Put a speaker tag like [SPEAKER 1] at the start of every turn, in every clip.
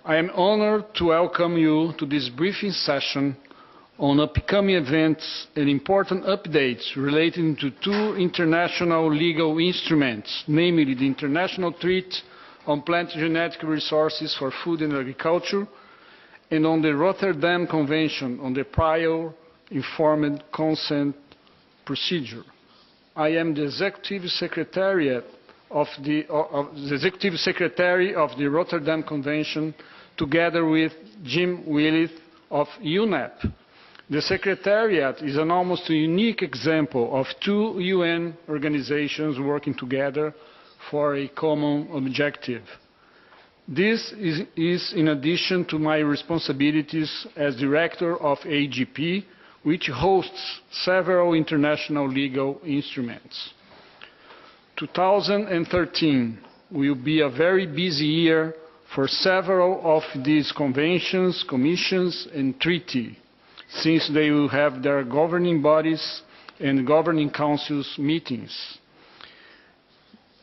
[SPEAKER 1] I am honored to welcome you to this briefing session on upcoming events and important updates relating to two international legal instruments, namely the International Treaty on Plant Genetic Resources for Food and Agriculture and on the Rotterdam Convention on the Prior Informed Consent Procedure. I am the Executive Secretary of the Rotterdam Convention, together with Jim Willith of UNEP. The Secretariat is an almost unique example of two UN organizations working together for a common objective. This is in addition to my responsibilities as Director of AGP, which hosts several international legal instruments. 2013 will be a very busy year for several of these conventions, commissions, and treaties, since they will have their governing bodies and governing councils meetings.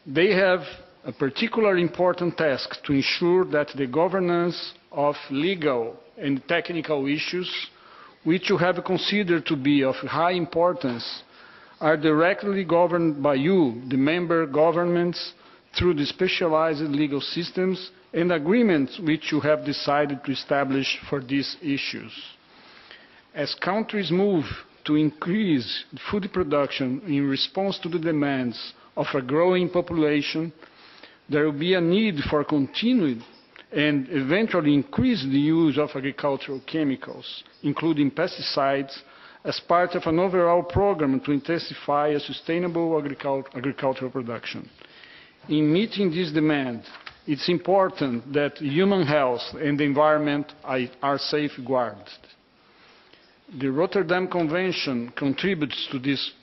[SPEAKER 1] They have a particularly important task to ensure that the governance of legal and technical issues, which you have considered to be of high importance, are directly governed by you, the member governments, through the specialized legal systems and agreements which you have decided to establish for these issues. As countries move to increase food production in response to the demands of a growing population, there will be a need for continued and eventually increase the use of agricultural chemicals, including pesticides, as part of an overall program to intensify a sustainable agricultural production. In meeting this demand, it's important that human health and the environment are safeguarded. The Rotterdam Convention contributes to this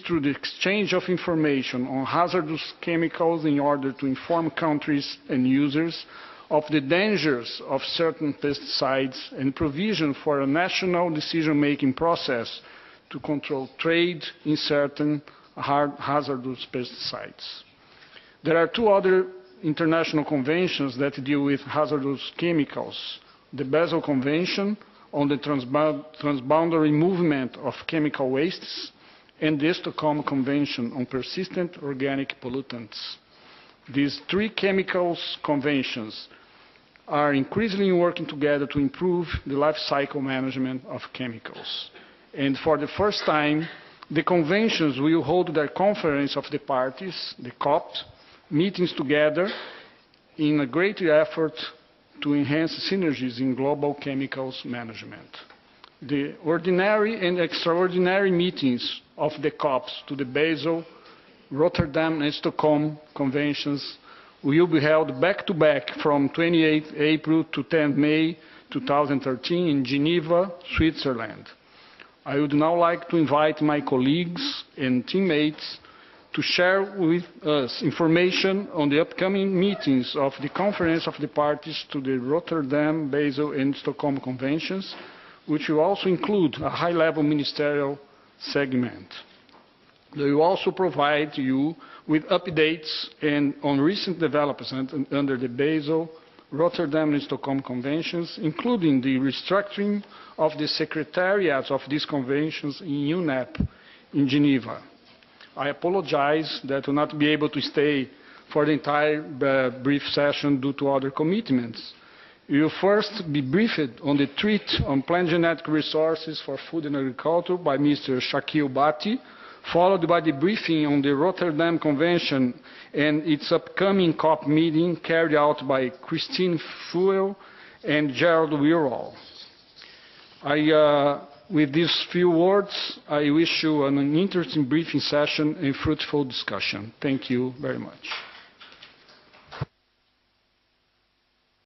[SPEAKER 1] through the exchange of information on hazardous chemicals in order to inform countries and users of the dangers of certain pesticides and provision for a national decision-making process to control trade in certain hazardous pesticides. There are two other international conventions that deal with hazardous chemicals: the Basel Convention on the transboundary movement of chemical wastes and the Stockholm Convention on persistent organic pollutants. These three chemicals conventions are increasingly working together to improve the life cycle management of chemicals. And for the first time, the conventions will hold their conference of the parties, the COP, meetings together in a greater effort to enhance synergies in global chemicals management. The ordinary and extraordinary meetings of the COPs to the Basel, Rotterdam and Stockholm conventions will be held back-to-back from 28 April to 10 May 2013 in Geneva, Switzerland. I would now like to invite my colleagues and teammates to share with us information on the upcoming meetings of the Conference of the Parties to the Rotterdam, Basel and Stockholm Conventions, which will also include a high-level ministerial segment. They will also provide you with updates on recent developments under the Basel, Rotterdam and Stockholm Conventions, including the restructuring of the secretariats of these conventions in UNEP in Geneva. I apologize that I will not be able to stay for the entire brief session due to other commitments. You will first be briefed on the Treaty on Plant Genetic Resources for Food and Agriculture by Mr. Shakil Bhatti, followed by the briefing on the Rotterdam Convention and its upcoming COP meeting carried out by Christine Fuel and Gerald Wirral. With these few words, I wish you an interesting briefing session and fruitful discussion. Thank you very much.